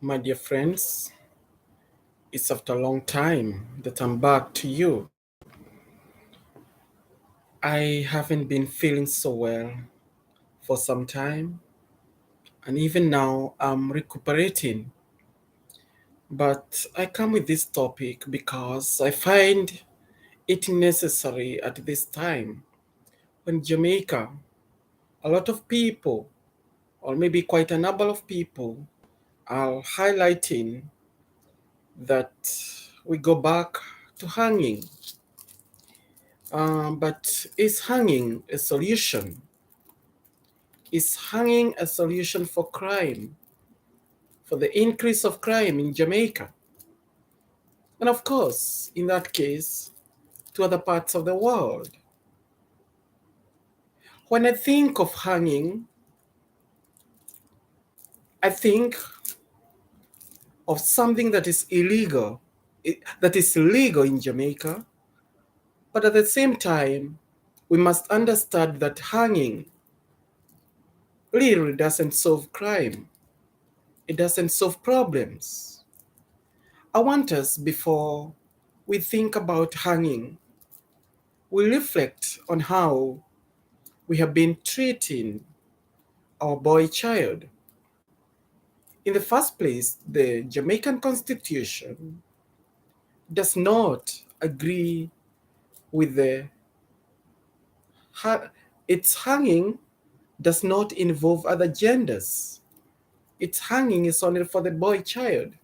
My dear friends, it's after a long time that I'm back to you. I haven't been feeling so well for some time, and even now I'm recuperating. But I come with this topic because I find it necessary at this time when Jamaica, a lot of people, or maybe quite a number of people, are highlighting that we go back to hanging. But is hanging a solution? Is hanging a solution for crime, for the increase of crime in Jamaica? And of course, in that case, to other parts of the world. When I think of hanging, I think of something that is illegal, that is illegal in Jamaica, but at the same time, we must understand that hanging really doesn't solve crime. It doesn't solve problems. I want us, before we think about hanging, we reflect on how we have been treating our boy child. In the first place, the Jamaican Constitution does not agree with its hanging does not involve other genders. Its hanging is only for the boy child.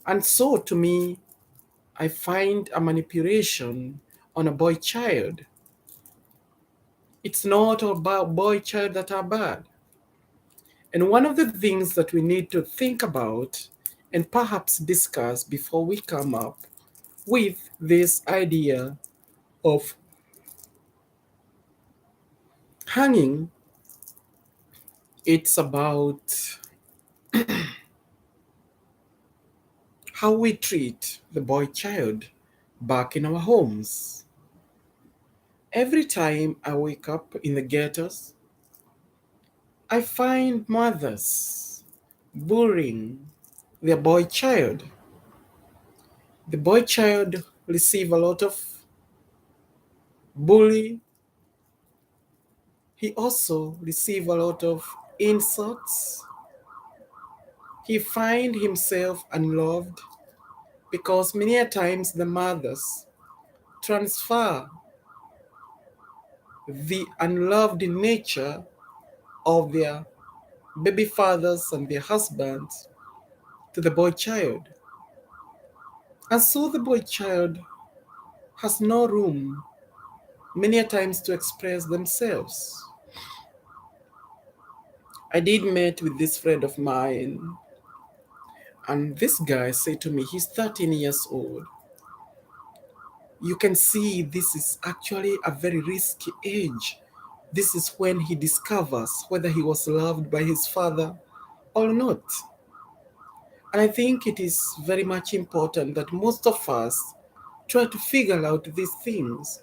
And so to me, I find a manipulation on a boy child. It's not all about boy child that are bad. And one of the things that we need to think about and perhaps discuss before we come up with this idea of hanging, it's about how we treat the boy child back in our homes. Every time I wake up in the ghettos, I find mothers bullying their boy child. The boy child receive a lot of bully. He also receive a lot of insults. He find himself unloved because many a times the mothers transfer the unloved nature of their baby fathers and their husbands to the boy child. And so the boy child has no room many a times to express themselves. I did meet with this friend of mine, and this guy said to me, he's 13 years old. You can see this is actually a very risky age. This is when he discovers whether he was loved by his father or not. And I think it is very much important that most of us try to figure out these things.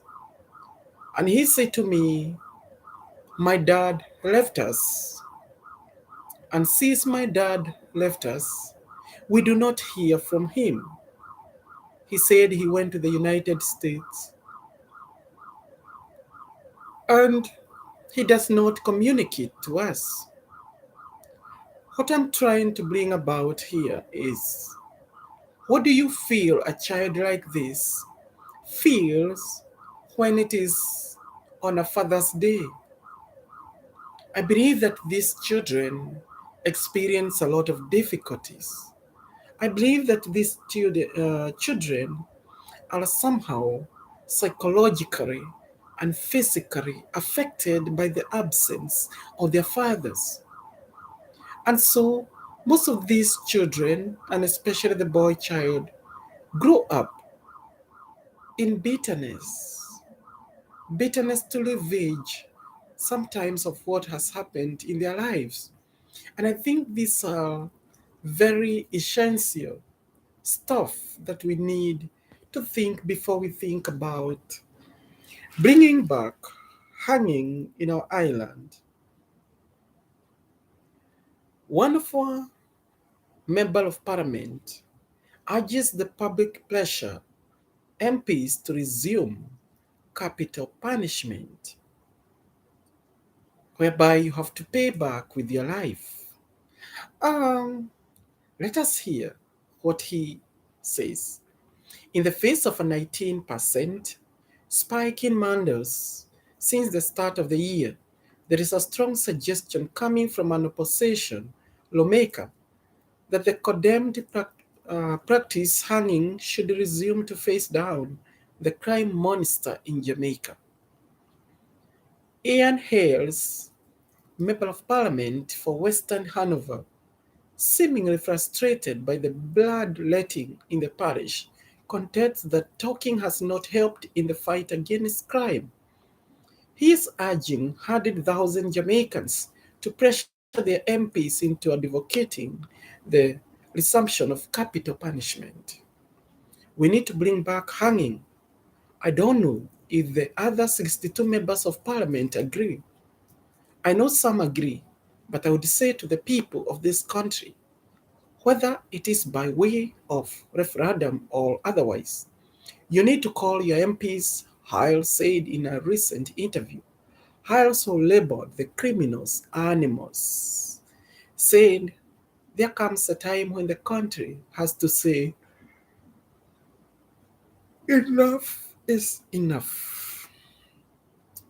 And he said to me, my dad left us. And since my dad left us, we do not hear from him. He said he went to the United States and he does not communicate to us. What I'm trying to bring about here is, what do you feel a child like this feels when it is on a Father's Day? I believe that these children experience a lot of difficulties. I believe that these children are somehow psychologically and physically affected by the absence of their fathers. And so, most of these children, and especially the boy child, grow up in bitterness to leverage sometimes of what has happened in their lives. And I think these are very essential stuff that we need to think before we think about bringing back hanging in our island. One of our Member of Parliament urges the public pressure MPs to resume capital punishment, whereby you have to pay back with your life. Um, Let us hear what he says. In the face of a 19% spike in mandals since the start of the year, there is a strong suggestion coming from an opposition lawmaker that the condemned practice hanging should resume to face down the crime monster in Jamaica. Ian Hales, Member of Parliament for Western Hanover, seemingly frustrated by the bloodletting in the parish, contends that talking has not helped in the fight against crime. He is urging 100,000 Jamaicans to pressure their MPs into advocating the resumption of capital punishment. We need to bring back hanging. I don't know if the other 62 members of parliament agree. I know some agree, but I would say to the people of this country, whether it is by way of referendum or otherwise, you need to call your MPs, Hyle said in a recent interview. Hyle also labeled the criminals animals, saying there comes a time when the country has to say, enough is enough.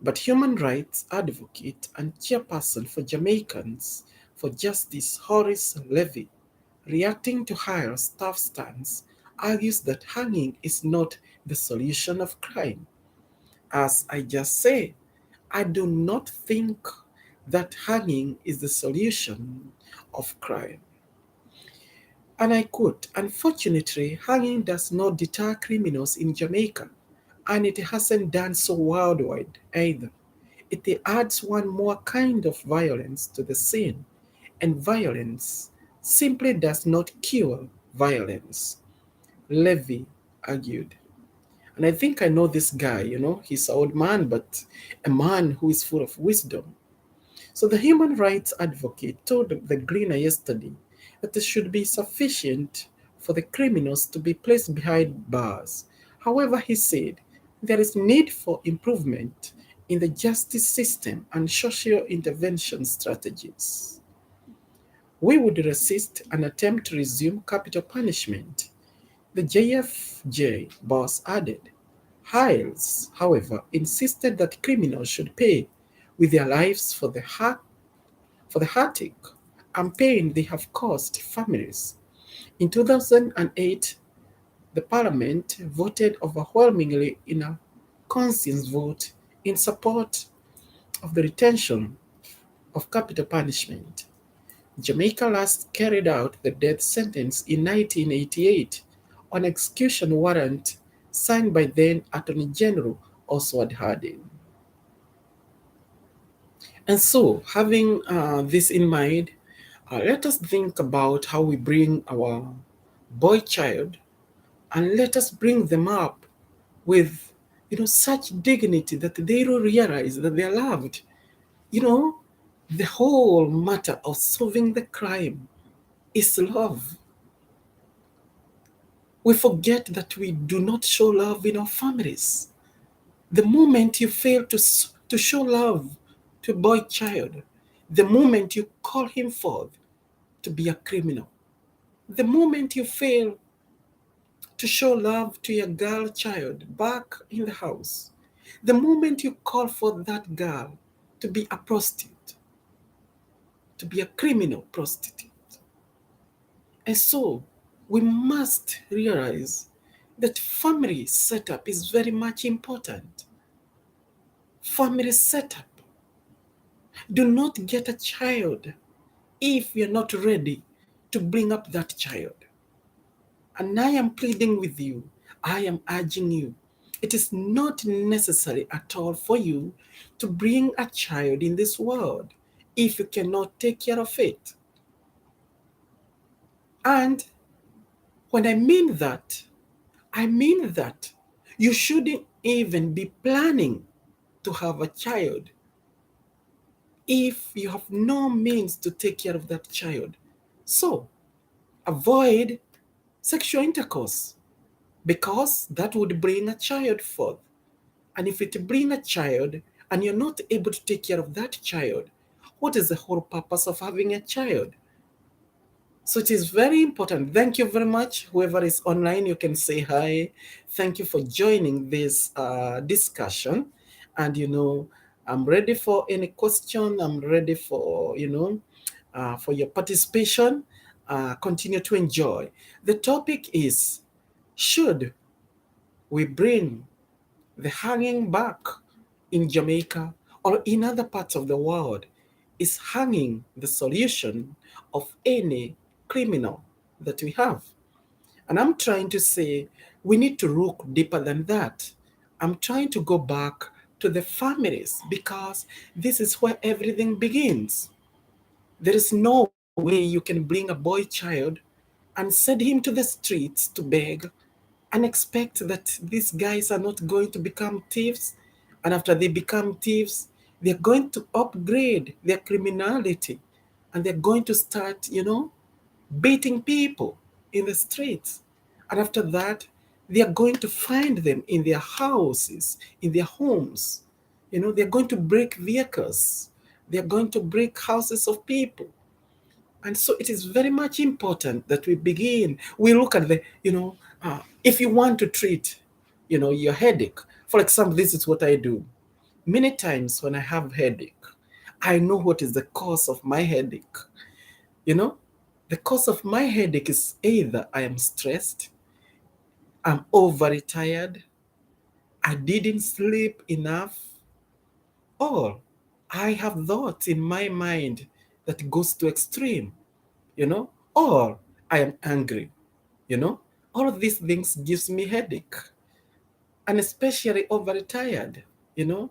But human rights advocate and chairperson for Jamaicans for Justice Horace Levy, reacting to Hyle's tough stance, argues that hanging is not the solution of crime. As I just said, I do not think that hanging is the solution of crime. And I quote, unfortunately, hanging does not deter criminals in Jamaica, and it hasn't done so worldwide either. It adds one more kind of violence to the scene, and violence simply does not cure violence, Levy argued. And I think I know this guy, he's an old man, but a man who is full of wisdom. So the human rights advocate told the Gleaner yesterday that it should be sufficient for the criminals to be placed behind bars. However, he said there is need for improvement in the justice system and social intervention strategies. We would resist an attempt to resume capital punishment, the JFJ boss added. Hiles, however, insisted that criminals should pay with their lives for the heartache and pain they have caused families. In 2008, the parliament voted overwhelmingly in a conscience vote in support of the retention of capital punishment. Jamaica last carried out the death sentence in 1988 on execution warrant signed by then Attorney General Oswald Harding. And so, having this in mind, let us think about how we bring our boy child and let us bring them up with such dignity that they will realize that they are loved. You know, the whole matter of solving the crime is love. We forget that we do not show love in our families. The moment you fail to show love to a boy child, the moment you call him forth to be a criminal, the moment you fail to show love to your girl child back in the house, the moment you call for that girl to be a prostitute, to be a criminal prostitute. And so we must realize that family setup is very much important. Family setup. Do not get a child if you're not ready to bring up that child. And I am pleading with you, I am urging you, it is not necessary at all for you to bring a child in this world if you cannot take care of it. And when I mean that you shouldn't even be planning to have a child if you have no means to take care of that child. So, avoid sexual intercourse because that would bring a child forth. And if it bring a child and you're not able to take care of that child, what is the whole purpose of having a child? So it is very important. Thank you very much. Whoever is online, you can say hi. Thank you for joining this discussion. And, I'm ready for any question. I'm ready for, for your participation. Continue to enjoy. The topic is, should we bring the hanging back in Jamaica or in other parts of the world? Is hanging the solution of any criminal that we have? And I'm trying to say we need to look deeper than that. I'm trying to go back to the families because this is where everything begins. There is no way you can bring a boy child and send him to the streets to beg and expect that these guys are not going to become thieves. And after they become thieves, they're going to upgrade their criminality and they're going to start, beating people in the streets. And after that, they are going to find them in their houses, in their homes. They're going to break vehicles. They're going to break houses of people. And so it is very much important that we look at if you want to treat, your headache. For example, this is what I do. Many times when I have headache, I know what is the cause of my headache. You know, the cause of my headache is either I am stressed, I'm overly tired, I didn't sleep enough, or I have thoughts in my mind that goes to extreme, you know, or I am angry, you know. All of these things gives me headache, and especially overly tired, you know.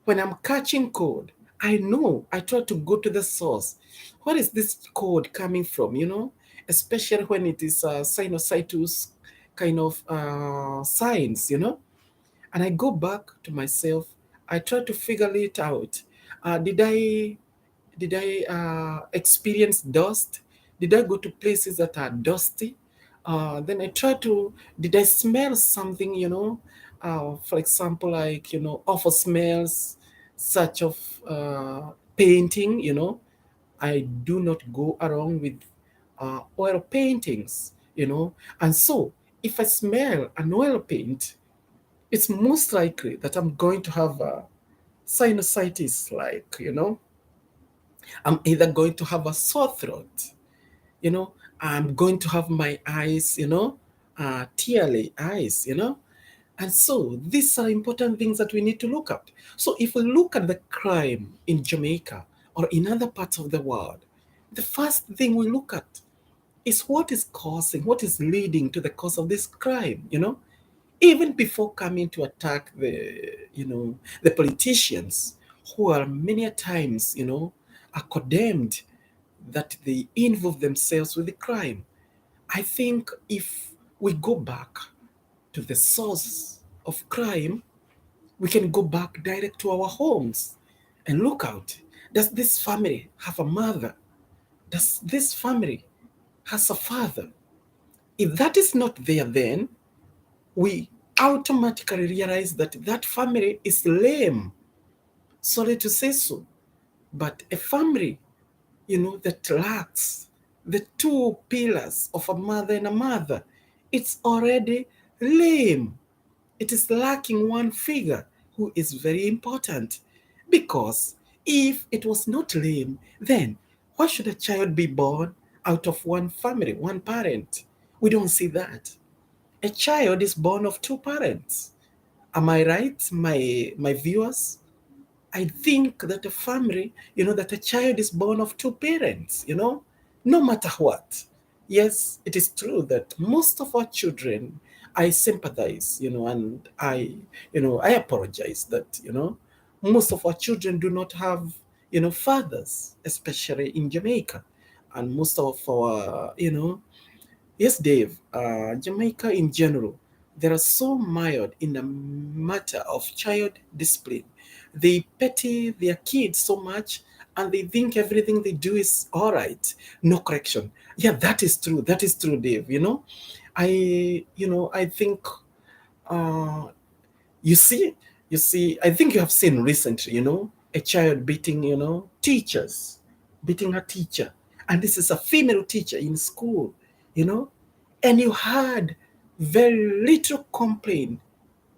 When I'm catching cold, I know I try to go to the source. Where is this cold coming from, Especially when it is sinusitis kind of signs, And I go back to myself. I try to figure it out. Did I experience dust? Did I go to places that are dusty? Then I try to, did I smell something, for example, like, awful smells, such of painting, I do not go around with oil paintings, And so if I smell an oil paint, it's most likely that I'm going to have a sinusitis, like, I'm either going to have a sore throat, you know, I'm going to have my eyes, tearly eyes, And so these are important things that we need to look at. So if we look at the crime in Jamaica or in other parts of the world, the first thing we look at is what is leading to the cause of this crime, even before coming to attack the politicians who are many a times, are condemned that they involve themselves with the crime. I think if we go back to the source of crime, we can go back direct to our homes and look out. Does this family have a mother? Does this family has a father? If that is not there, then we automatically realize that that family is lame. Sorry to say so, but a family, that lacks the two pillars of a mother and a mother, it's already lame. It is lacking one figure who is very important. Because if it was not lame, then why should a child be born out of one family, one parent? We don't see that. A child is born of two parents. Am I right, my viewers? I think that a family, that a child is born of two parents, no matter what. Yes, it is true that most of our children, I sympathize, and I apologize that, most of our children do not have, fathers, especially in Jamaica. And most of our, yes, Dave, Jamaica in general, they are so mired in the matter of child discipline. They pity their kids so much, and they think everything they do is all right. No correction. Yeah, that is true. That is true, Dave. I think, uh, you see, I think you have seen recently, a child beating, teachers, beating a teacher. And this is a female teacher in school, you know, and you had very little complaint,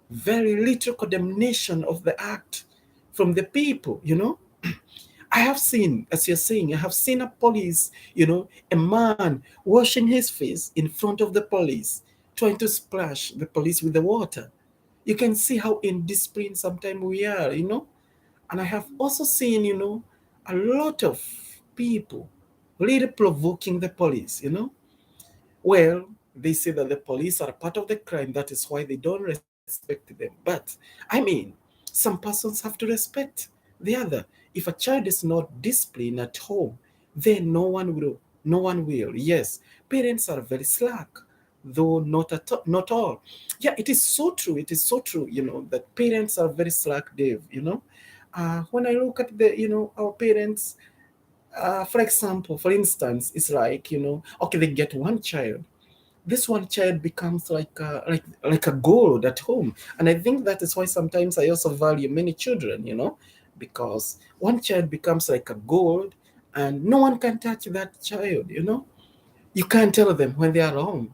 very little condemnation of the act from the people, I have seen, as you're saying, I have seen a police, a man washing his face in front of the police, trying to splash the police with the water. You can see how indisciplined sometimes we are, And I have also seen, a lot of people really provoking the police, Well, they say that the police are part of the crime. That is why they don't respect them. But I mean, some persons have to respect the other. If a child is not disciplined at home, then no one will. Yes, parents are very slack, though not all. Yeah, it is so true. It is so true. That parents are very slack, Dave. When I look at our parents, for instance, it's like, okay, they get one child. This one child becomes like a gold at home. And I think that is why sometimes I also value many children, because one child becomes like a gold, and no one can touch that child. You can't tell them when they are wrong.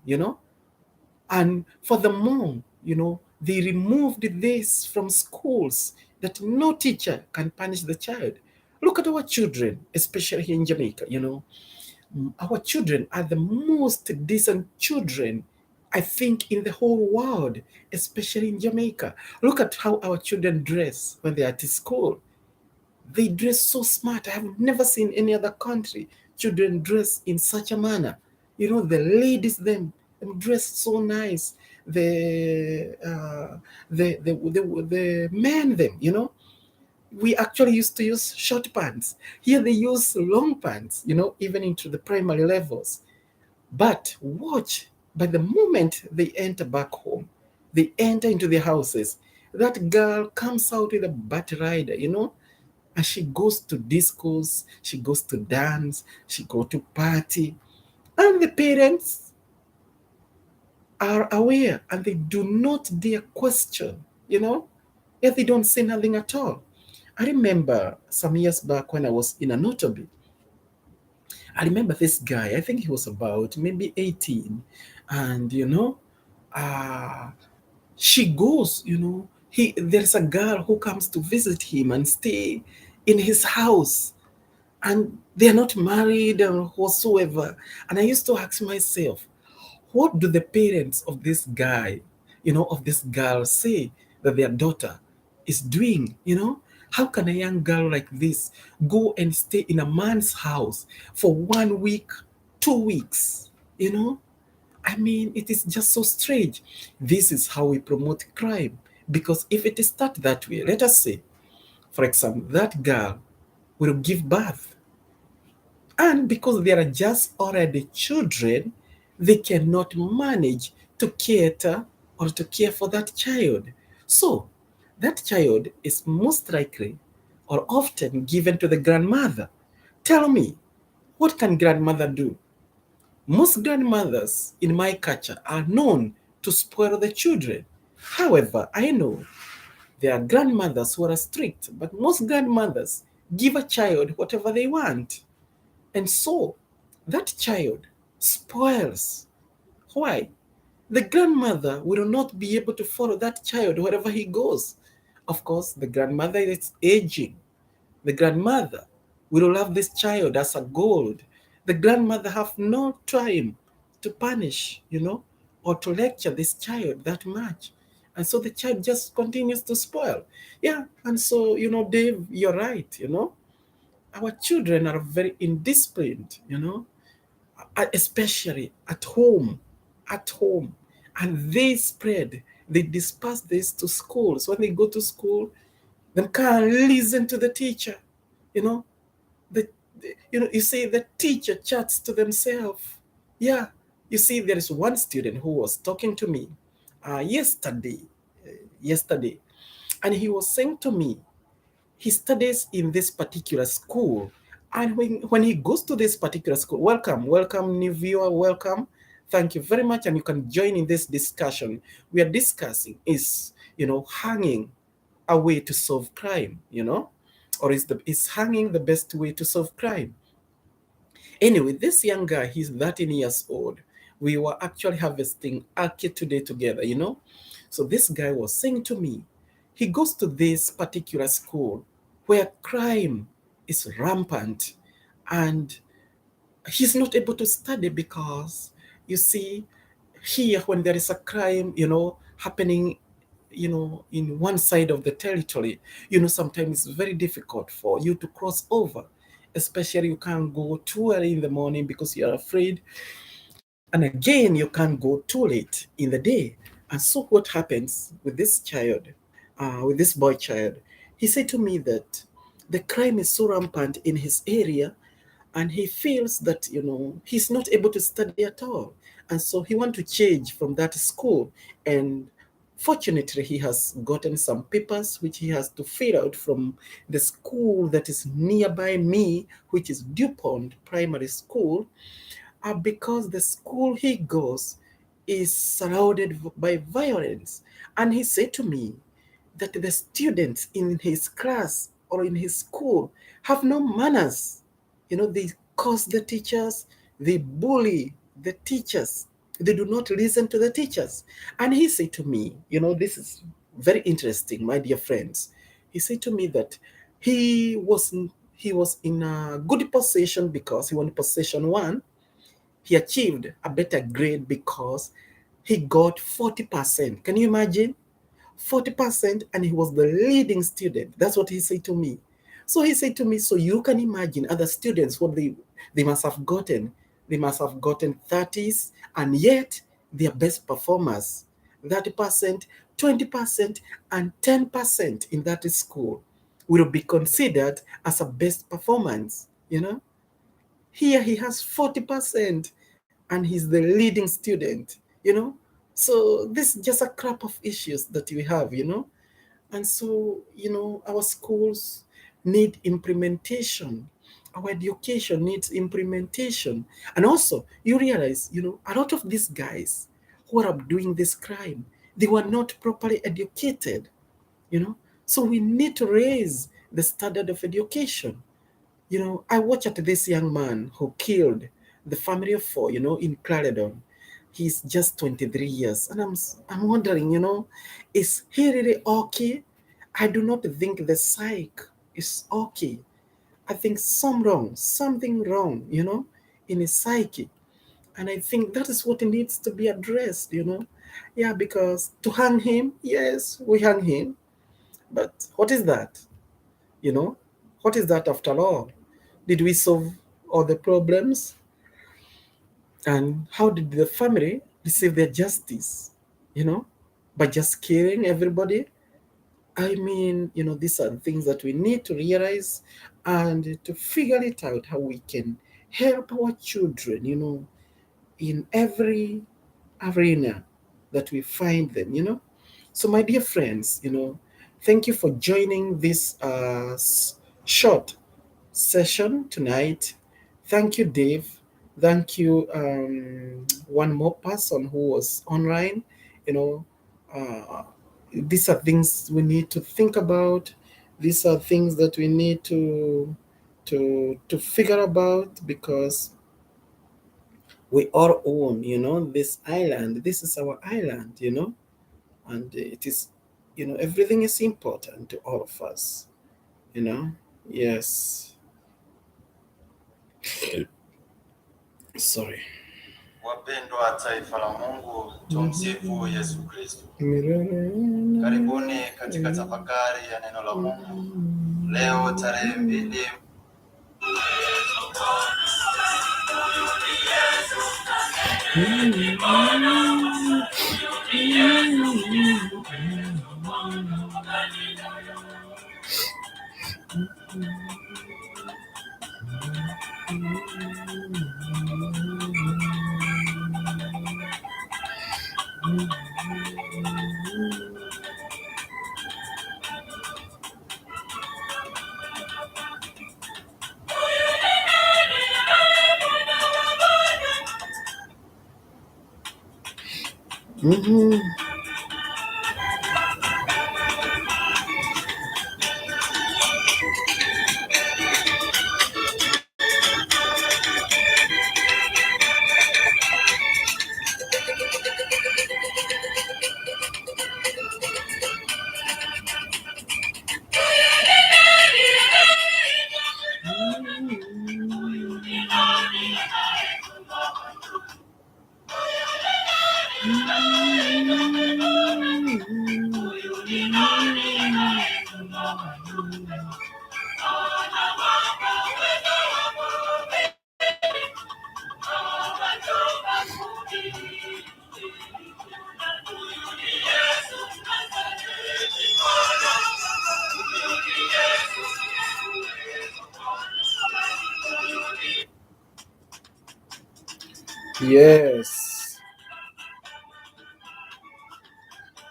And for the mom, they removed this from schools, that no teacher can punish the child. Look at our children, especially here in Jamaica. Our children are the most decent children, I think, in the whole world, especially in Jamaica. Look at how our children dress when they are at school. They dress so smart. I have never seen any other country children dress in such a manner. The ladies them dress so nice. The men them. We actually used to use short pants. Here they use long pants. Even into the primary levels. But watch, by the moment they enter back home, they enter into their houses. That girl comes out with a butt rider. And she goes to discos, she goes to dance, she go to party, and the parents are aware and they do not dare question, you know, yet they don't say nothing at all. I remember some years back when I was in an autobus, I remember this guy, I think he was about maybe 18, and uh, she goes, there's a girl who comes to visit him and stay in his house, and they're not married or whatsoever. And I used to ask myself, what do the parents of this guy, of this girl say that their daughter is doing? How can a young girl like this go and stay in a man's house for 1 week, 2 weeks? I mean, it is just so strange. This is how we promote crime. Because if it is start that way, let us say, for example, that girl will give birth, and because they are just already children, they cannot manage to cater or to care for that child. So, that child is most likely or often given to the grandmother. Tell me, what can grandmother do? Most grandmothers in my culture are known to spoil the children. However, I know there are grandmothers who are strict, but most grandmothers give a child whatever they want. And so that child spoils. Why? The grandmother will not be able to follow that child wherever he goes. Of course, the grandmother is aging. The grandmother will love this child as a gold. The grandmother have no time to punish, or to lecture this child that much. And so the child just continues to spoil. Yeah, and so, Dave, you're right, our children are very indisciplined, especially at home, at home. And they disperse this to schools. When they go to school, they can't listen to the teacher, you know, the, you see the teacher chats to themselves. Yeah, you see, there is one student who was talking to me yesterday, and he was saying to me, he studies in this particular school, And when he goes to this particular school, welcome, new viewer, welcome. Thank you very much. And you can join in this discussion. We are discussing is, hanging a way to solve crime, or is hanging the best way to solve crime? Anyway, this young guy, he's 13 years old. We were actually harvesting Aki today together. So this guy was saying to me, he goes to this particular school where crime is rampant and he's not able to study because, you see, here when there is a crime, happening, in one side of the territory, sometimes it's very difficult for you to cross over. Especially you can't go too early in the morning because you're afraid. And again, you can't go too late in the day. And so what happens with this child, with this boy child, he said to me that the crime is so rampant in his area and he feels that he's not able to study at all, and so he wants to change from that school. And fortunately he has gotten some papers which he has to fill out from the school that is nearby me, which is DuPont Primary School, because the school he goes is surrounded by violence. And he said to me that the students in his class or in his school have no manners. They curse the teachers, they bully the teachers, they do not listen to the teachers. And he said to me, this is very interesting, my dear friends. He said to me that he was in a good position because he won position one. He achieved a better grade because he got 40%. Can you imagine? 40%, and he was the leading student. That's what he said to me. So he said to me, so you can imagine other students, what they must have gotten. They must have gotten 30s, and yet their best performers, 30%, 20%, and 10% in that school will be considered as a best performance. Here he has 40% and he's the leading student. So this is just a crop of issues that we have. And so, our schools need implementation. Our education needs implementation. And also, you realize, a lot of these guys who are doing this crime, they were not properly educated. So we need to raise the standard of education. I watched this young man who killed the family of four, in Clarendon. He's just 23 years. And I'm wondering, is he really okay? I do not think the psych is okay. I think something wrong, in his psyche. And I think that is what needs to be addressed. Yeah, because to hang him, yes, we hang him. But what is that? You know, what is that after all? Did we solve all the problems? And how did the family receive their justice? You know, by just killing everybody? I mean, these are things that we need to realize and to figure it out how we can help our children, in every arena that we find them. So, my dear friends, thank you for joining this short session tonight. Thank you, Dave. Thank you, one more person who was online. You know, uh, these are things we need to think about. These are things that we need to figure about because we all own, this island. This is our island, and it is, everything is important to all of us. Yes. Sorry. Wapendwa taifa la Mungu, tumsifu Yesu Kristo. Karibuni katika tafakari ya neno la Mungu. Leo tarehe 2 Mhm. Yes.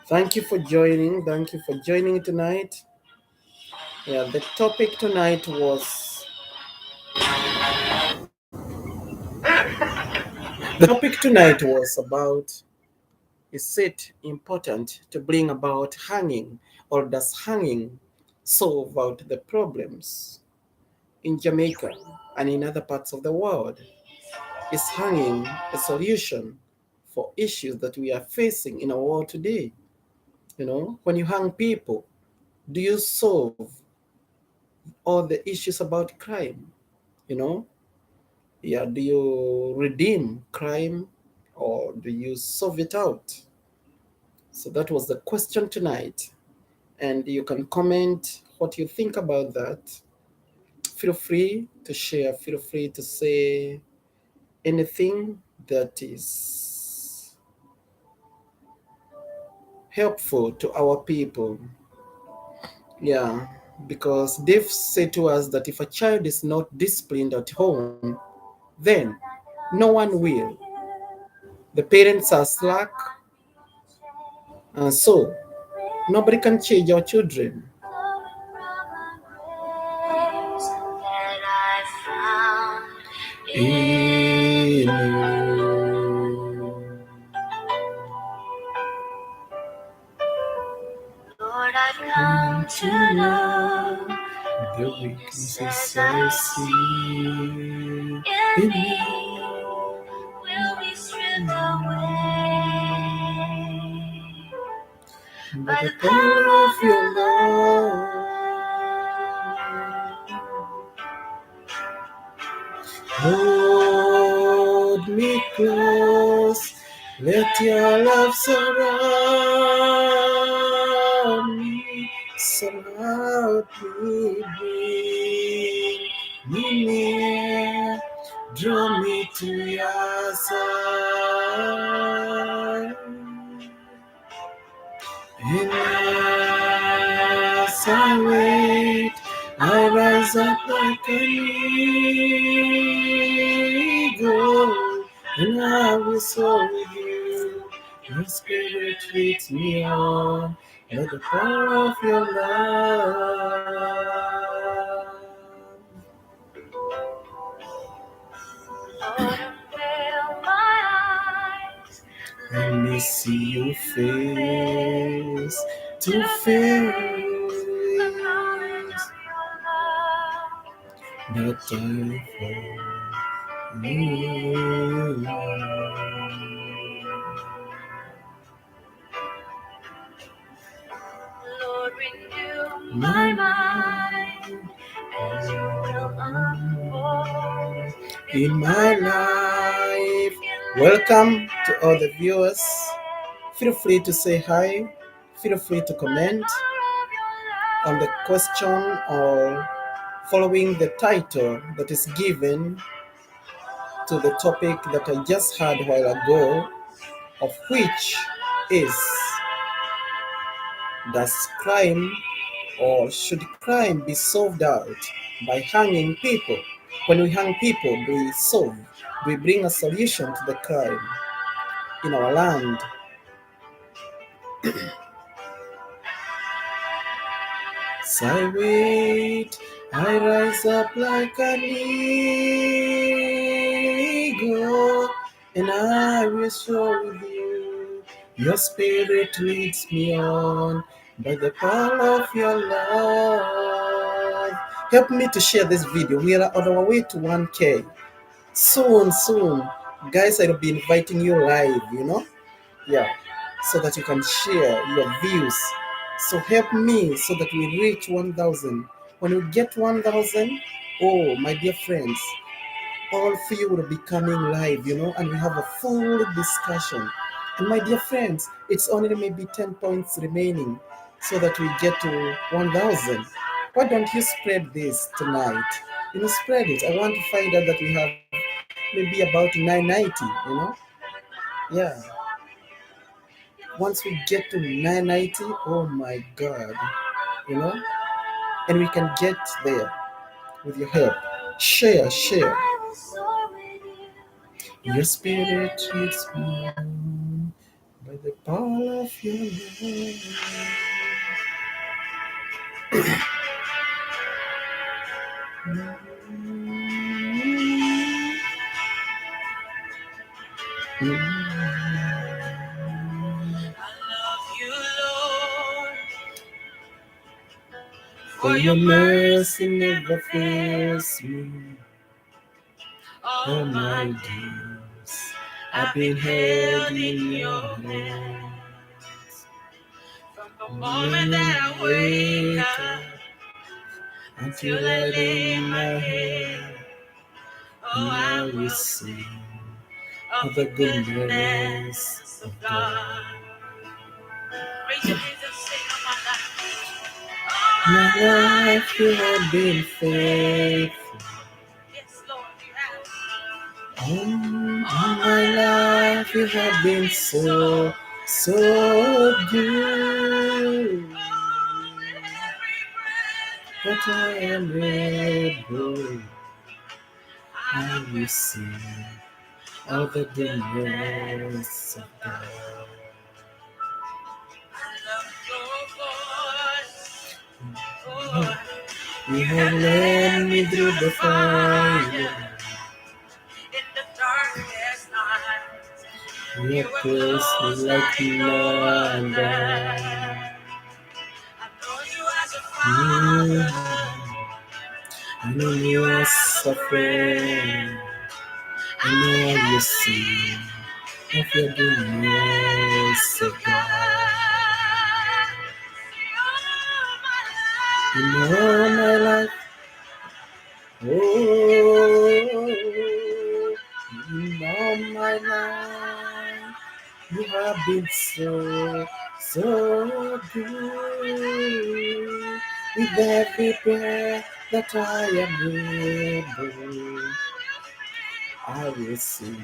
Thank you for joining. Thank you for joining tonight. Yeah, the topic tonight was about, is it important to bring about hanging, or does hanging solve out the problems? In Jamaica and in other parts of the world, is hanging a solution for issues that we are facing in our world today? When you hang people, do you solve all the issues about crime? You know, yeah, do you redeem crime, or do you solve it out? So that was the question tonight. And you can comment what you think about that. Feel free to share, feel free to say anything that is helpful to our people. Yeah, because they've said to us that if a child is not disciplined at home, then no one will. The parents are slack, and so nobody can change our children. In you. Lord, I've come to know the weaknesses I see in me will be stripped away by the power of your love. Hold me close, let your love surround me, surround me, bring me near, draw me to your side. And as I wait, I rise up like an eagle, and I will soar with you. Your spirit leads me on, and the power of your love. Unveil my eyes, let me see your face to face, that I for you. Lord, renew my mind as you will unfold in my life. Welcome to all the viewers. Feel free to say hi. Feel free to comment on the question or following the title that is given to the topic that I just had a while ago, of which is, does crime, or should crime be solved out by hanging people? When we hang people, do we bring a solution to the crime in our land? As I wait, I rise up like an eagle, and I will soar with you. Your spirit leads me on by the power of your love. Help me to share this video. We are on our way to 1K. Soon, soon. Guys, I'll be inviting you live. Yeah, so that you can share your views. So help me so that we reach 1,000. When we get 1,000, oh, my dear friends, all three will be coming live, and we have a full discussion. And my dear friends, it's only maybe 10 points remaining so that we get to 1,000. Why don't you spread this tonight? Spread it. I want to find out that we have maybe about 990. Yeah. Once we get to 990, oh my God, you know, and we can get there with your help. Share, share. Your spirit leads me on by the power of your love. For your mercy never fails me. All my days I've been held in your hands. From the moment that I wake up until I lay my head, oh, I will sing of the goodness of God. Raise your hands and sing of my life. My life you have been faithful. Yes, Lord, you have. All my life you have been so, so good. But I am able, I will sing of the goodness of God. I love your voice. Oh, you have led me through the fire. In the darkest night, you were close like no other. I know you as a father. I know you as a friend. I know you see of your goodness, oh God. In all my life, oh, in all my life, you have been so, so good. With every prayer that I am able, I will sing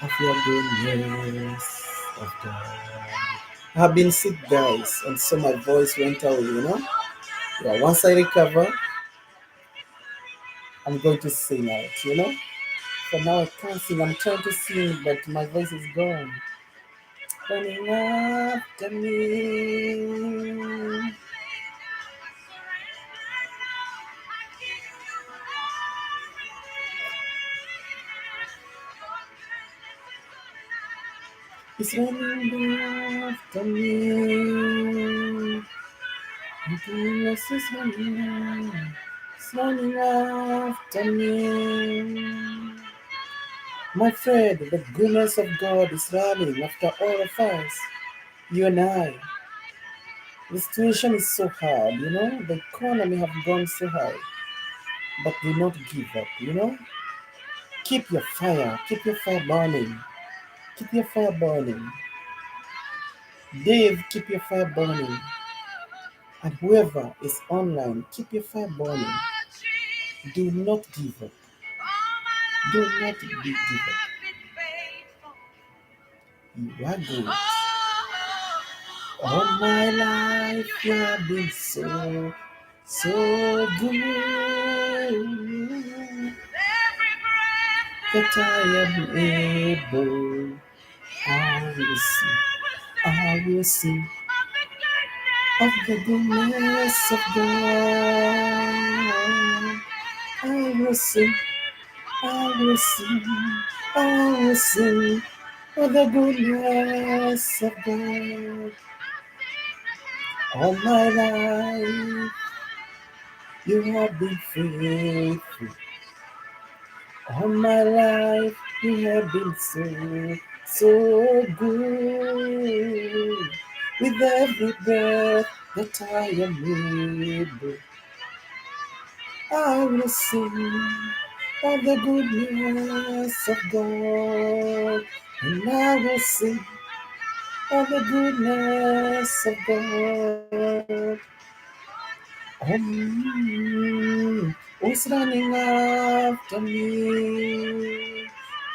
of your goodness of God. I have been sick, guys, and so my voice went away. Yeah, once I recover, I'm going to sing out. For now, I can't sing. I'm trying to sing, but my voice is gone. Running after me. It's running after me. Goodness is running. It's running after me. My friend, the goodness of God is running after all of us. You and I. The situation is so hard. The economy have gone so high. But do not give up. Keep your fire. Keep your fire burning. Keep your fire burning. Dave, keep your fire burning. And whoever is online, keep your fire burning. Do not give up. Do not give up. You are good. All my life you have been so, so good. That I am able, I will sing of the goodness of God. I will sing, I will sing, I will sing for the goodness of God. All my life you have been faithful. All my life you have been so good. With every breath that I am able, I will sing of the goodness of God. And I will sing of the goodness of God. Who's running after me?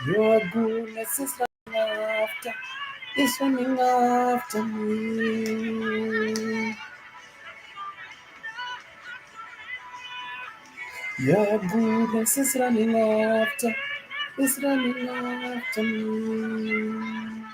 Your goodness is running after me. Your goodness is running after me.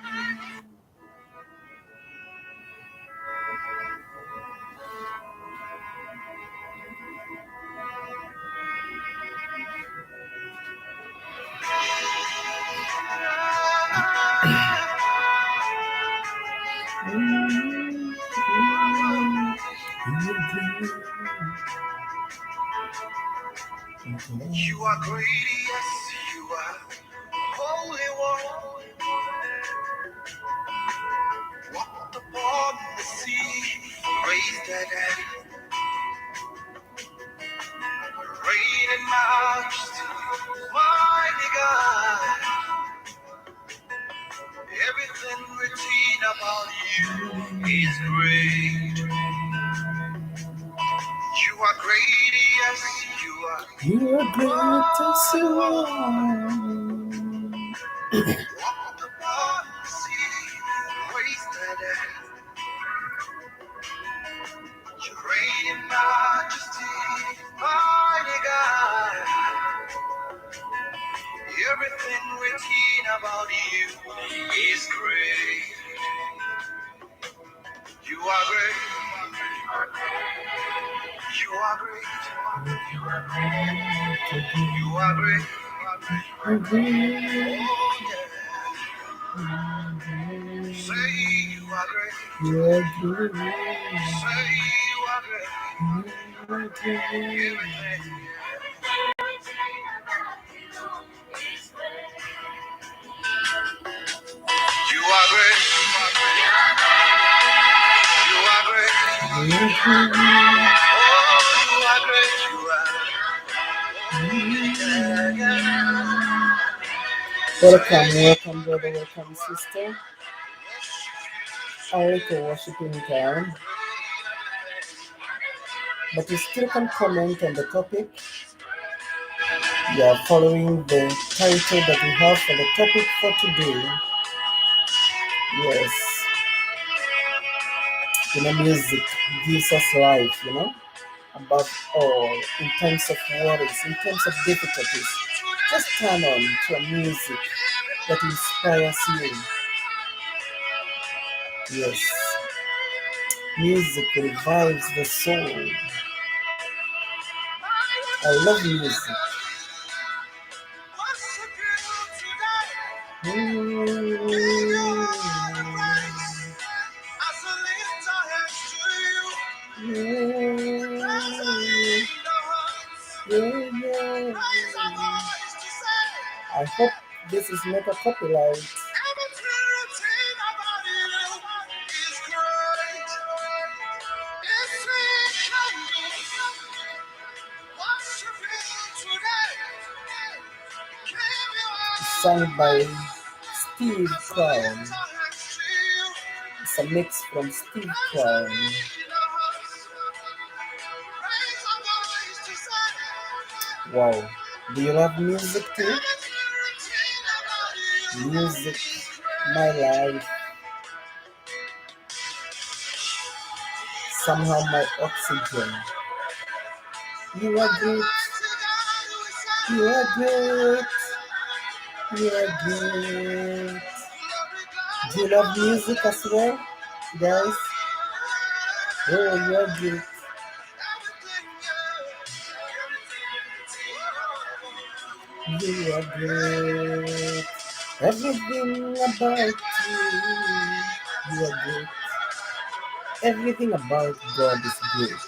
You are great, yes, you are holy one. Walked upon the sea, raised the dead, reign in majesty, mighty God. Everything written about you is great. You are great, yes, you are. You are great, yes, you are. Walked upon the sea, raised the dead. You reign in majesty, mighty God. Everything written about you is great. You are great. You are great. You are great. You are great. Oh, yeah. Say you are great. You are great. Say you are great. You are great. Everything. You are great. You are great. You are great. Oh, you are great. You are. Welcome, welcome, brother, welcome, sister. A little worshiping time, but you still can comment on the topic. You are following the title that we have for the topic for today. Yes, music gives us life, above all, in times of worries, in times of difficulties. Just turn on to a music that inspires you. Yes, music revives the soul. I love music. I hope this is not a copyright. Sung by Steve Crown. It's a mix from Steve Crown. Wow. Do you love music too? Music, my life. Somehow my oxygen. You are great. You are great. You are great. Do you love music as well, guys? Oh, you are great. You are great. Everything about you are great. Everything about God is great.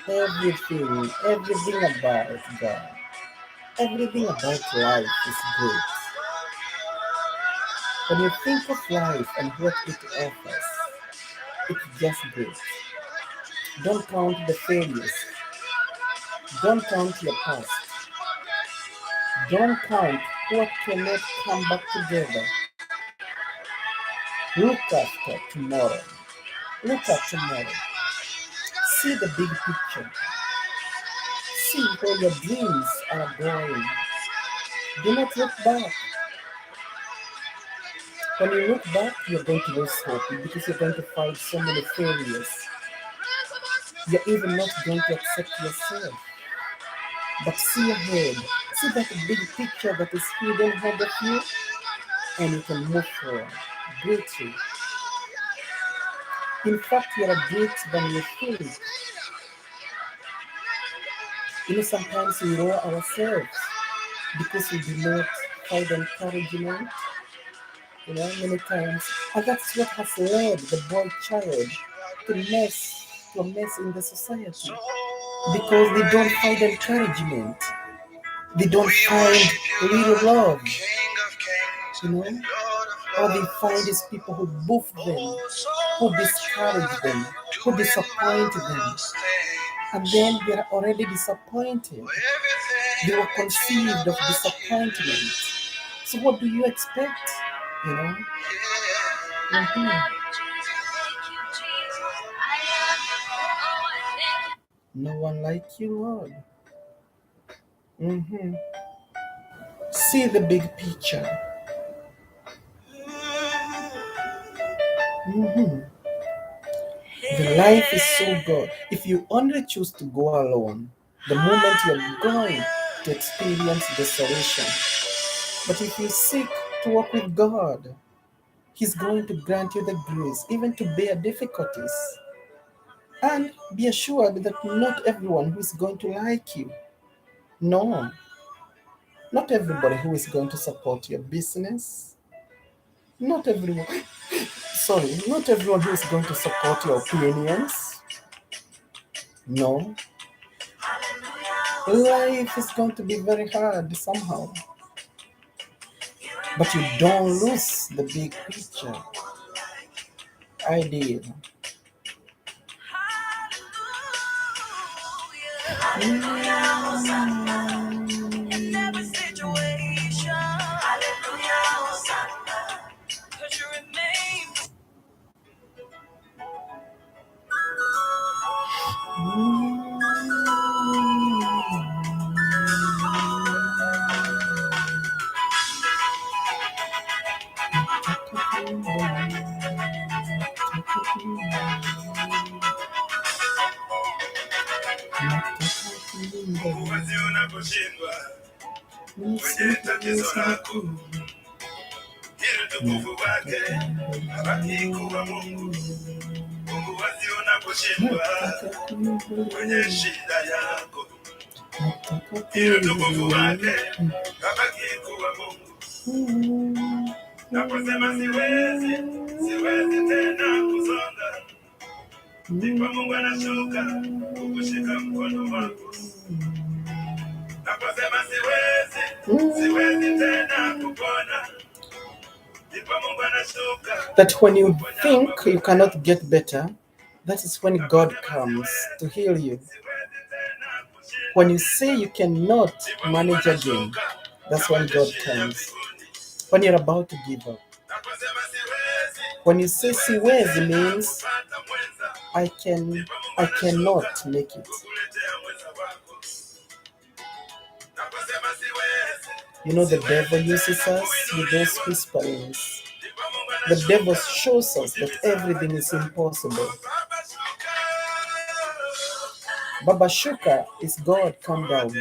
Everything about God, everything about life is great. When you think of life and what it offers, it's just great. Don't count the failures. Don't count your past. Don't count what cannot come back together. Look after tomorrow. Look at tomorrow. See the big picture. See where your dreams are going. Do not look back. When you look back, you're going to lose hope because you're going to find so many failures. You're even not going to accept yourself. But see ahead. See that big picture that is hidden ahead of you, and you can move forward greatly. In fact, you are greater than you think. Sometimes we lower ourselves because we do not find encouragement, many times. And that's what has led the boy child to a mess in the society. Because they don't find encouragement. They don't find real love. All they find is people who buff them, who discourage them, who disappoint them. And then they are already disappointed. They were conceived of disappointment. So what do you expect? Mhm. No one like you, Lord. Mhm. See the big picture. Mhm. The life is so good. If you only choose to go alone, the moment you're going to experience desolation. But if you seek to walk with God, He's going to grant you the grace even to bear difficulties. And be assured that not everyone who is going to like you. No, not everybody who is going to support your business. Not everyone, not everyone who is going to support your opinions. No, life is going to be very hard somehow. But you don't lose the big picture. I did. Uwezi unaposhindwa kwenye tatizo lako, ili utukufu wake abaki kuwa Mungu. Uwezi unaposhindwa kwenye shida yako, ili utukufu wake abaki kuwa Mungu. Naposema siwezi tena kusonga, ndipo Mungu anashuka kukushika mkono wako. Naposema siwezi tena kupona, ndipo Mungu anashuka. That when you think you cannot get better, that is when God comes to heal you. When you say you cannot manage again, that's when God comes. When you're about to give up. When you say siwezi means I cannot make it. The devil uses us with those whisperings. The devil shows us that everything is impossible. Baba Shuka is God come down.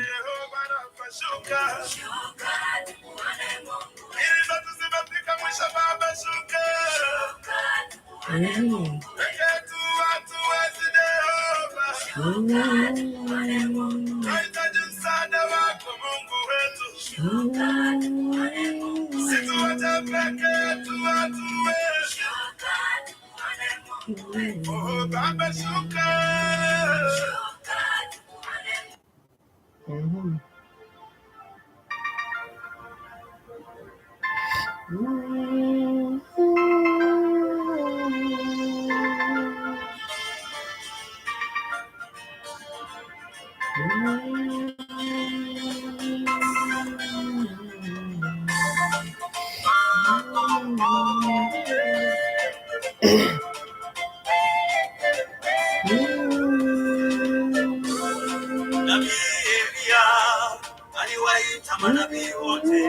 Manabii wote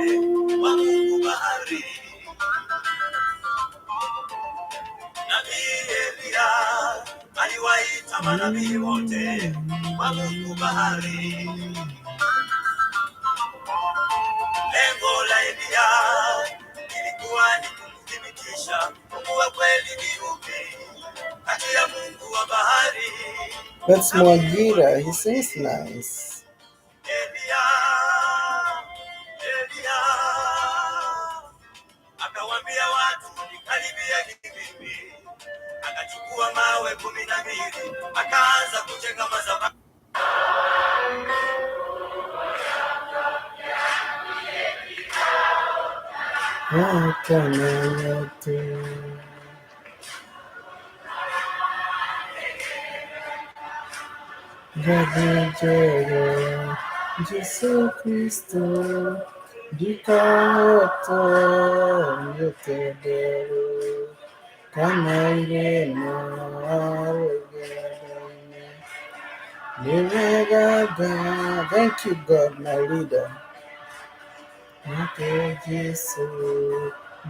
wa Mungu bahari. Nabii Elia aliwaita manabii wote wa Mungu bahari. Lengo la Elia ilikuwa ni kuthibitisha Mungu wa kweli ni upi kati ya Mungu wa bahari. That's Mwagira, he sings nice. Elia akawambia watu nikaribia mimi, akachukua mawe 12 akaanza kujenga madhabahu. Jesu Kristo dikato yotodero kama irena aregana. Thank you, God, my leader. Nate Jesu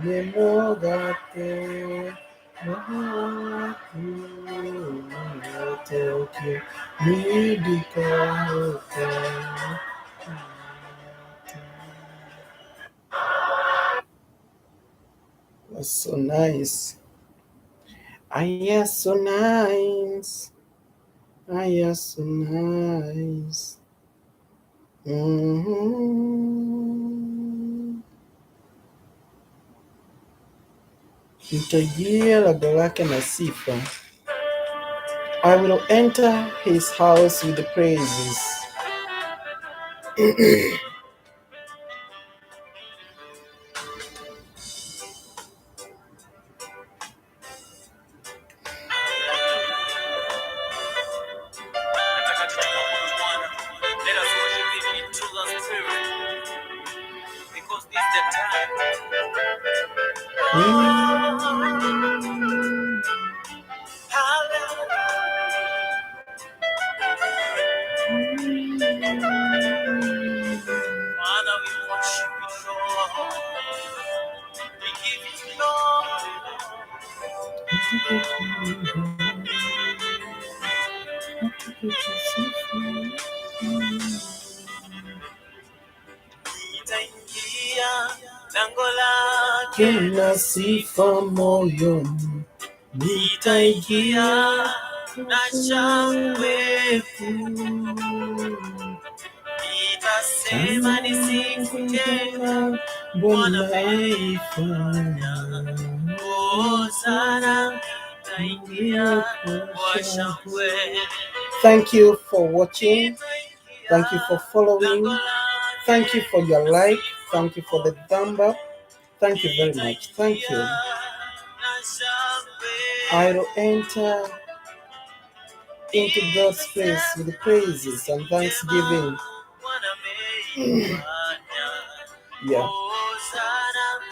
nemogate That's so nice. Aya, so nice. Aya, so nice. Nitajia labda lake na sifa. I will enter his house with the praises. Kena sifa moyoni, nitaingia na shangwe kuu. Nitasema ni siku tena Bwana ameifanya. Hosana, nitaingia kwa shangwe. Thank you for watching. Thank you for following. Thank you for your like. Thank you for the thumb up. Thank you very much. Thank you. I will enter into God's place with praises and thanksgiving. Yeah.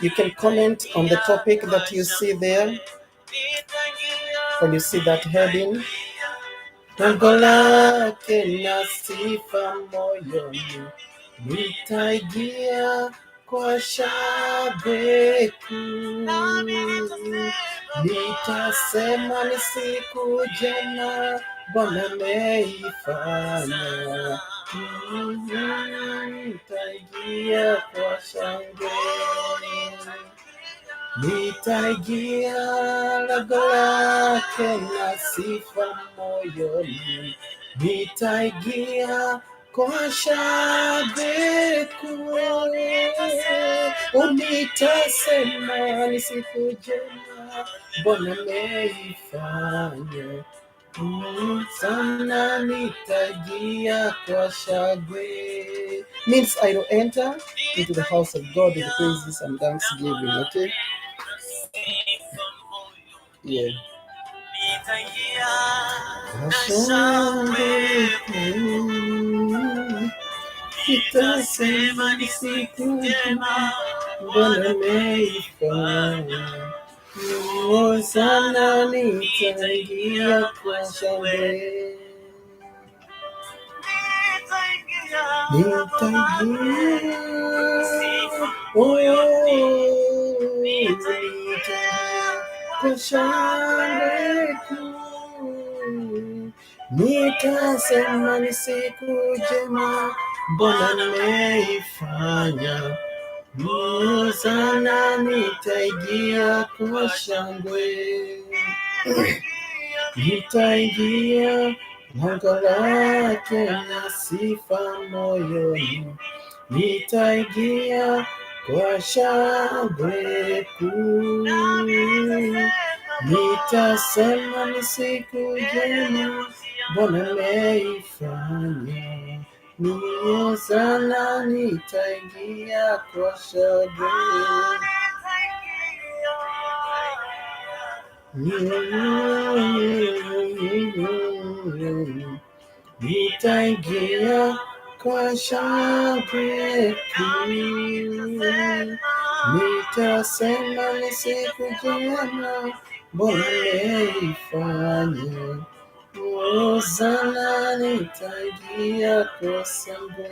You can comment on the topic that you see there. When you see that heading, Angola kena sifa moyoni, nitaingia kwa shangwe kuu. Nitasema ni siku jema Bwana ameifanya. Nitaingia kwa shangwe. Nitaingia lango lake na sifa moyoni. Nitaingia kwa shangwe kuu. Nitasema ni siku njema Bwana ameifanya. Sana nitajia kwa shangwe. Means I will enter into the house of God with praises and thanksgiving. Okay? Yeah. Kwa shangwe nitasema ni siku njema Bwana ameifanya. Sana nitaingia kwa shangwe. Nitaingia kwa shangwe kuu. Nitasema ni siku njema Bwana ameifanya. Sana nitaingia kwa shangwe. Nitaingia lango lake na sifa moyoni. Nitaingia kwa shangwe kuu. Nitasema ni siku njema Bwana ameifanya. Sana nitaingia kwa shangwe. Nitaingia kwa shangwe kuu. Nitasema ni siku njema Bwana ameifanya. Sana nitaingia kwa shangwe.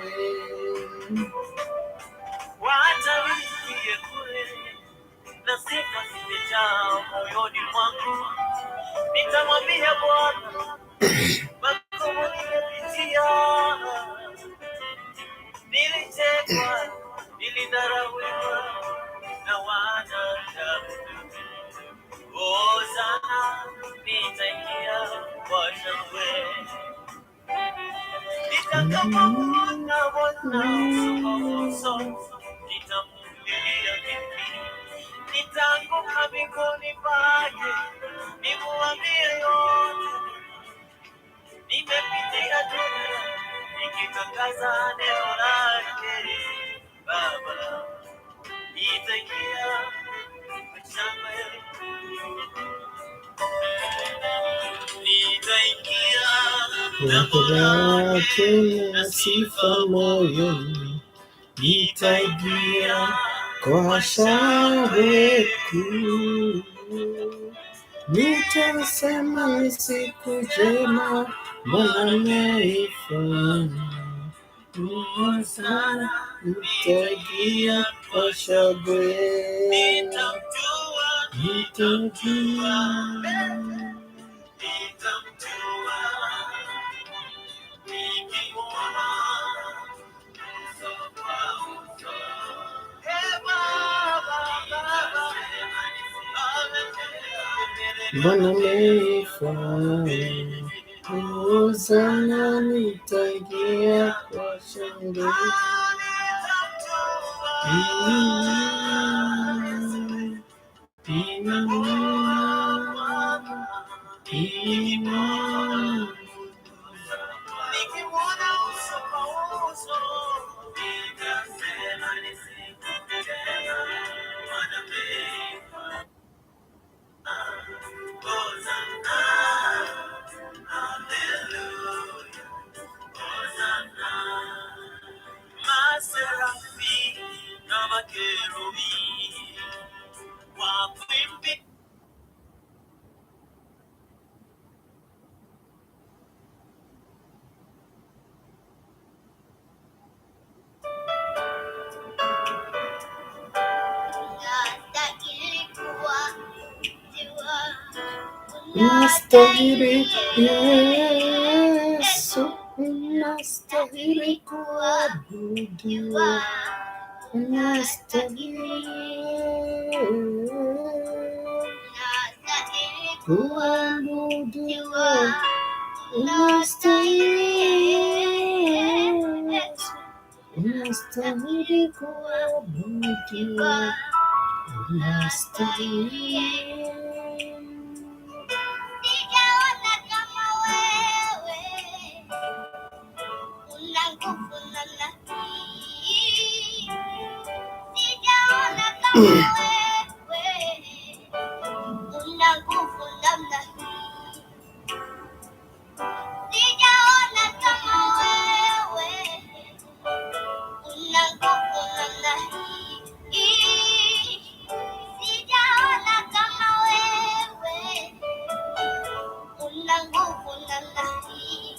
Watanifikie kule na sifa zimejaa moyoni mwangu. Nitamwambia Bwana magumu nimepitia. Nilichekwa, nilidharauliwa na wanadamu. Sana nitaingia kwa shangwe. Nitakapomwona Bwana uso kwa uso, nitamlilia vipi? Nitaanguka miguuni pake, nimwambie yote. Nimepitia dunia nikitangaza neno lake. Baba, nitaingia kwa shangwe. Nitaingia lango lake na sifa moyoni. Nitaingia Kwa shangwe kuu. Nitasema ni siku njema Bwana ameifanya. Sana nitaingia kwa shangwe. Nitamjua. Bwana ameifanya. Sana nitaingia kwa shangwe. Unastahili Yesu, unastahili kuabudiwa, unastahili kuabudiwa, unastahili Yesu, unastahili kuabudiwa, unastahili. Sijaona kama wewe, una nguvu namna hii. Sijaona kama wewe, una nguvu namna hii. Sijaona kama wewe, una nguvu namna hii. Sijaona kama wewe, una nguvu namna hii.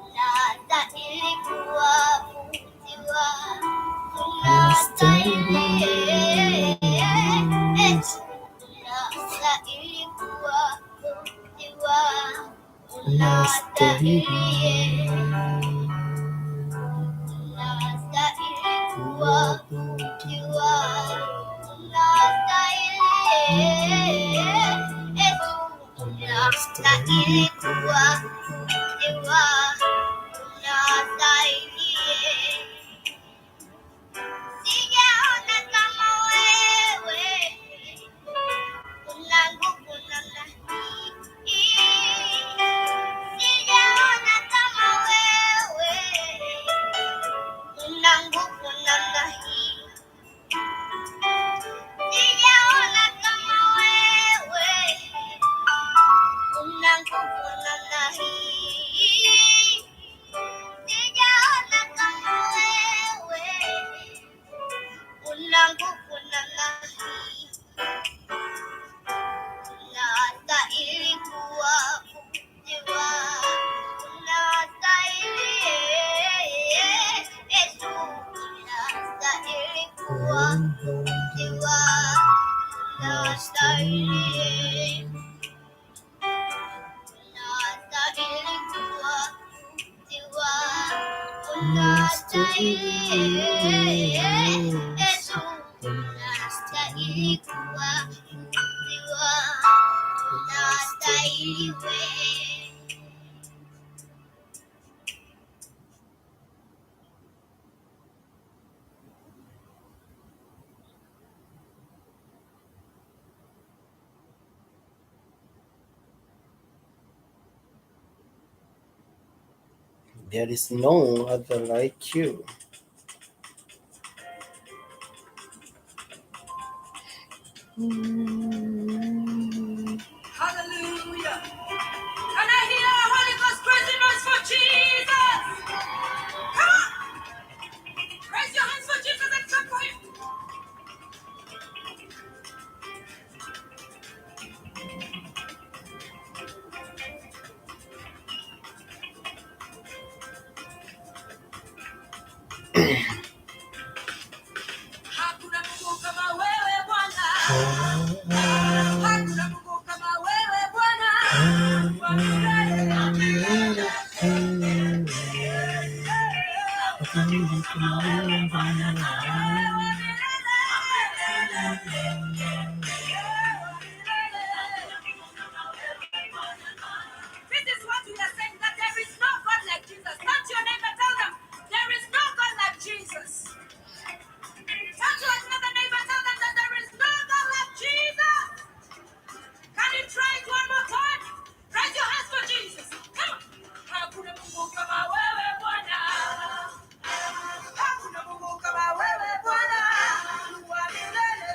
Unastahili kuabudiwa, unastahili kuabudiwa, unastahili kuabudiwa, unastahili kuabudiwa, unastahili. Sijaona kama wewe, una nguvu namna hii. Sijaona kama wewe, una nguvu namna hii. Sijaona kama wewe, una nguvu namna hii. Sijaona kama wewe, una nguvu namna hii. Unastahili kuabudiwa, unastahili Yesu, unastahili kuabudiwa, unastahili, unastahili kuabudiwa, unastahili Yesu, unastahili kuabudiwa, unastahili wewe. There is no other like you. Hallelujah. Can I hear a Holy Ghost praise noise for Jesus? Come on. Raise your hands for Jesus and clap for him. Hakuna Mungu kama wewe Bwana. Hakuna Mungu kama wewe Bwana. This is what we are saying, that there is no God like Jesus. Touch your neighbor, tell them, there is no God like Jesus. Touch your another neighbor, tell them that there is no God like Jesus. Can you try it one more time? Raise your hands for Jesus. Come on. Hakuna Mungu kama wewe Bwana. Hakuna Mungu kama wewe Bwana. Wa milele.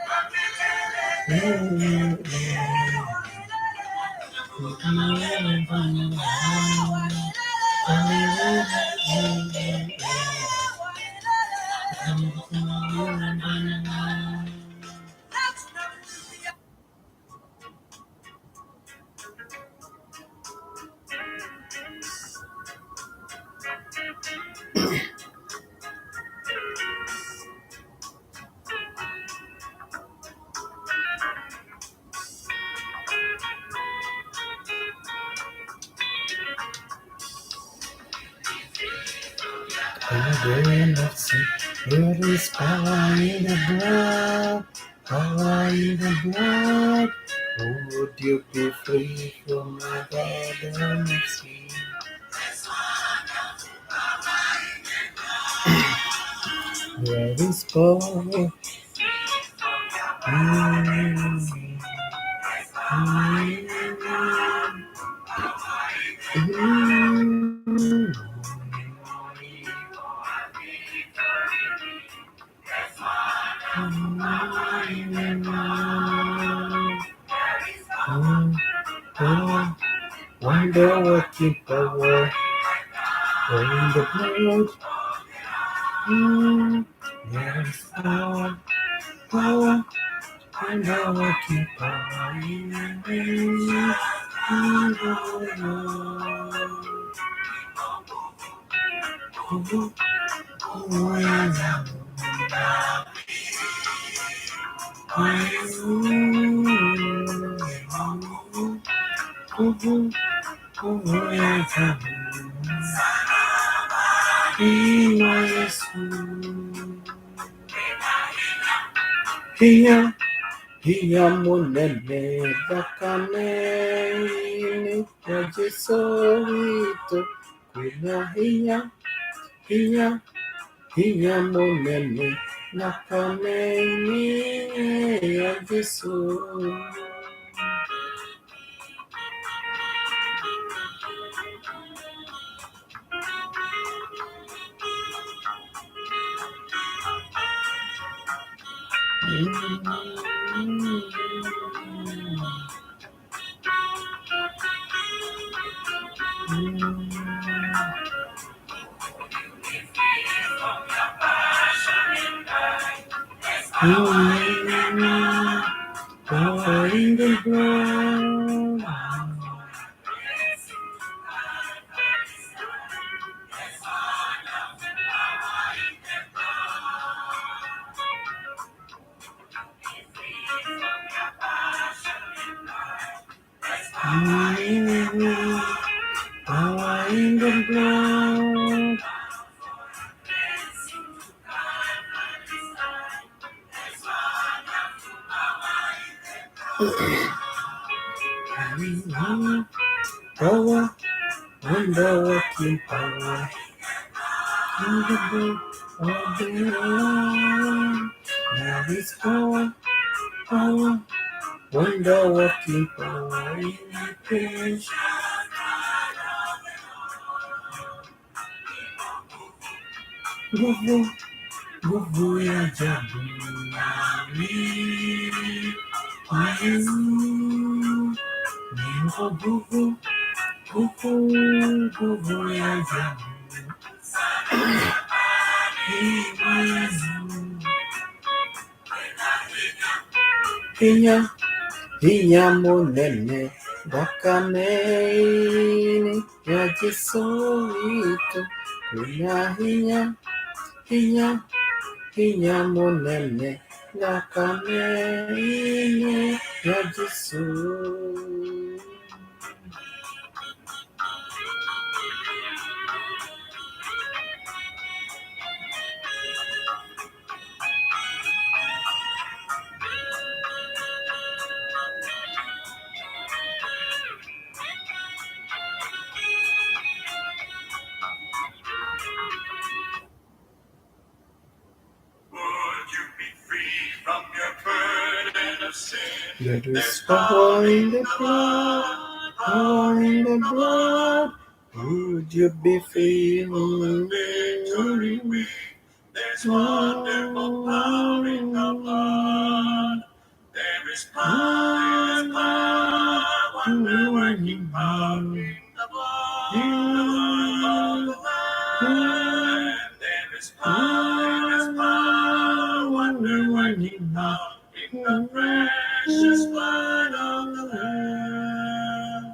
Kama wewe Bwana. There is power in the blood, power in the blood. Would you be free from my bad and sin? There is power. Wonder working power in the blood. Yes, power, wonder working power in the Hiya, hiya munene bakanene yajisolito kuna hiya, hiya munene bakanene yajisolito. Power in the blood. Power in the blood. Power, wonder working power in the blood of the Lamb. There is power, power, wonder working power in the creation. Gugu ya jadi. Gugu ya jadi. Hiya, hiya munene bakanene yajisolito kuna hiya, hiya munene bakanene yajisolito. Would you be free from your burden of sin? There is power in the blood, power in the blood. Would you be free from the Victory victory? win. There's wonderful power in the blood. There is power, wonder working power in the blood. In the Lamb. There is power, wonder working power in the precious blood of the Lamb.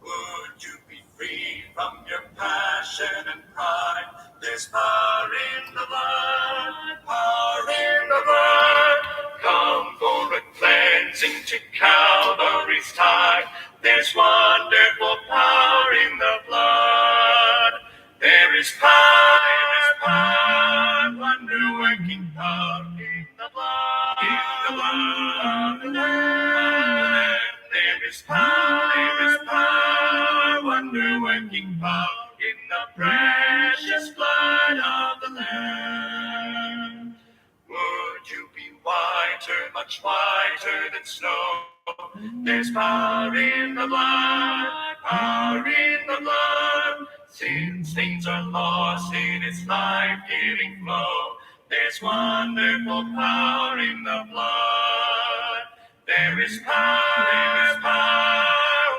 Would you be free from your passion and pride? There's power in the blood, power in the blood. Come for a cleansing to Calvary's tide. There's wonderful power in the blood. There is power, wonder-working power in the blood, in the blood of the Lamb. There is power, wonder-working power in the precious blood of the Lamb. much whiter than snow. There's power in the blood, power in the blood. Sin stains are lost in its life-giving flow. There's wonderful power in the blood. There is power,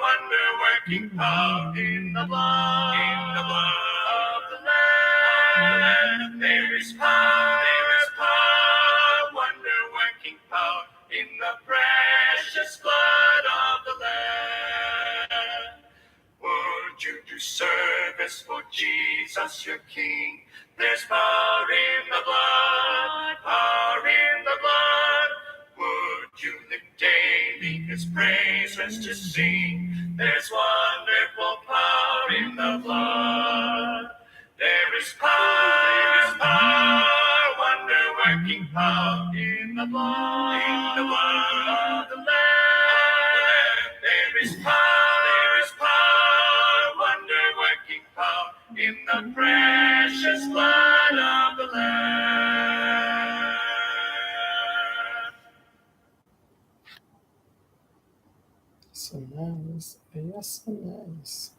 wonder-working power in the blood of the Lamb. There is power, wonder-working power in the precious blood of the Lamb. Would you do service for Jesus your King? There's power in the blood, power in the blood. Would you live daily his praises to sing? There's wonderful power in the blood. There is power, wonder-working power in the blood of the Lamb. There is power, wonder-working power in the precious blood of the Lamb. So nice. Yes, so nice.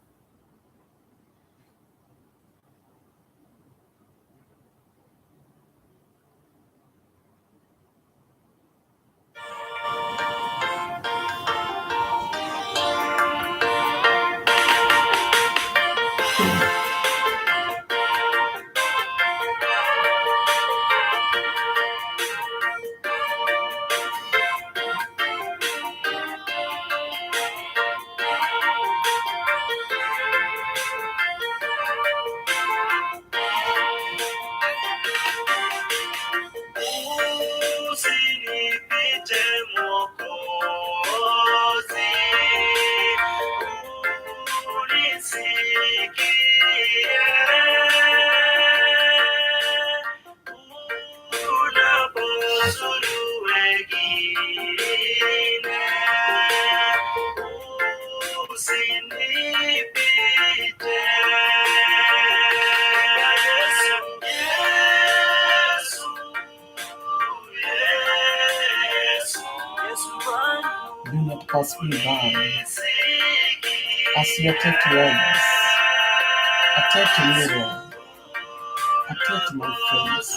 Do not pass me by as you take words. Attack me, Lord. Attack my friends.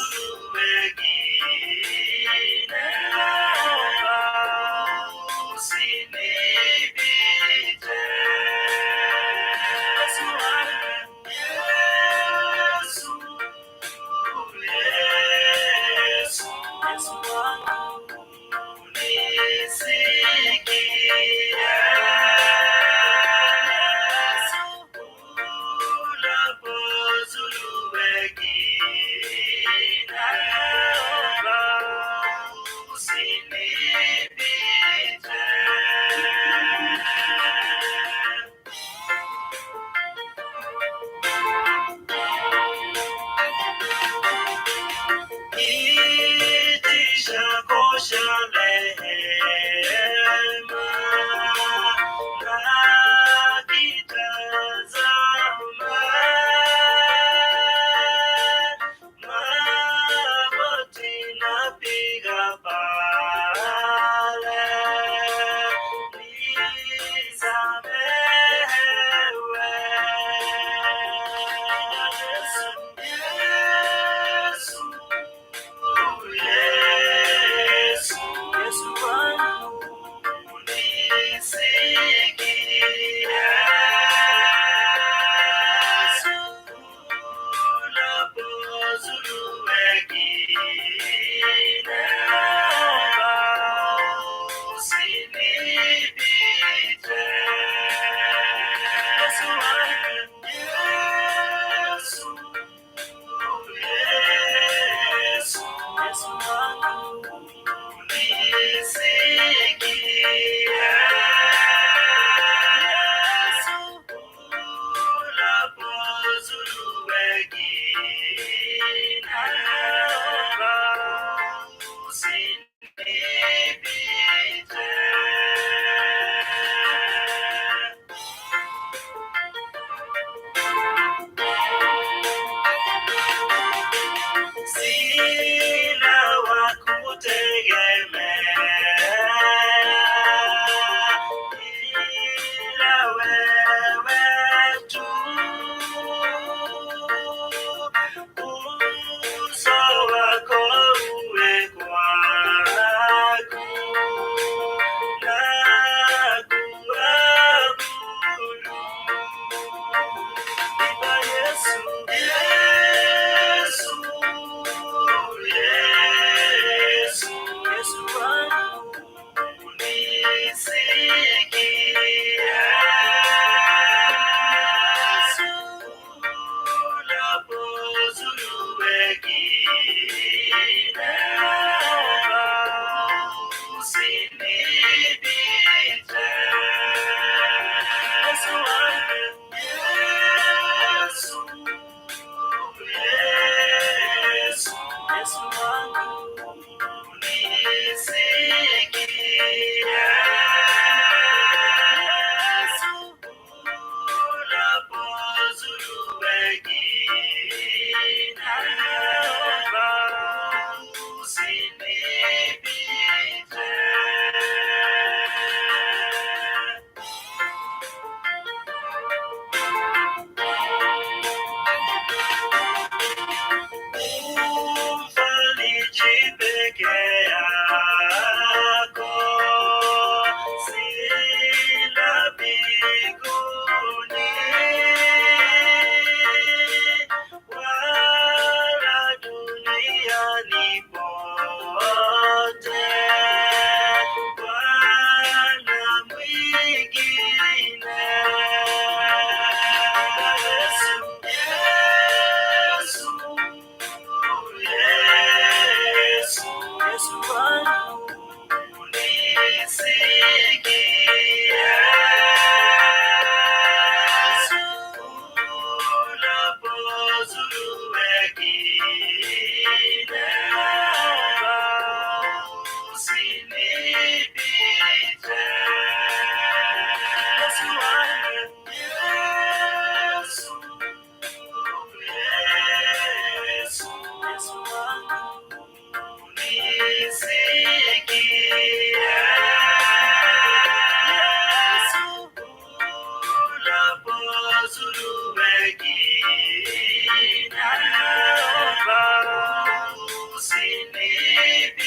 Yesu wangu nisikie. Yesu unapozuru wengine, naomba usinipite. Umfariji peke yako, sina mbinguni wala duniani pote, Bwana mwingine. Yesu, Yesu, Yesu wangu nisikie. Yesu unapozuru wengine, usinipite. Yesu wangu, Yesu, Yesu, Yesu wangu nisikie. Yesu unapozuru wengine, naomba usinipite.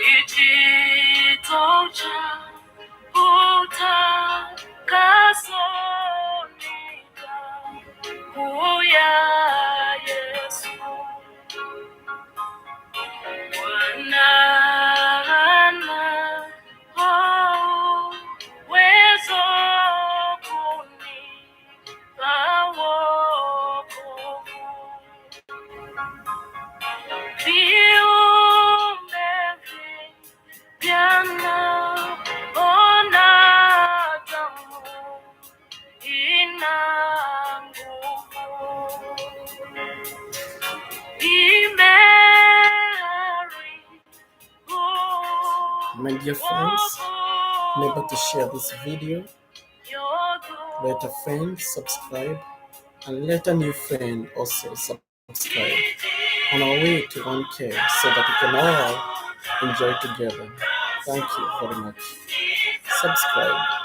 Kijito cha utakaso ni damu ya Yesu. Bwana ana uwezo kunipa wokovu. Viumbe vipya naona damu ina nguvu. My dear friends, remember to share this video, let a friend subscribe, and let a new friend also subscribe on our way to 1K so that we can all enjoy together. Thank you very much. Subscribe.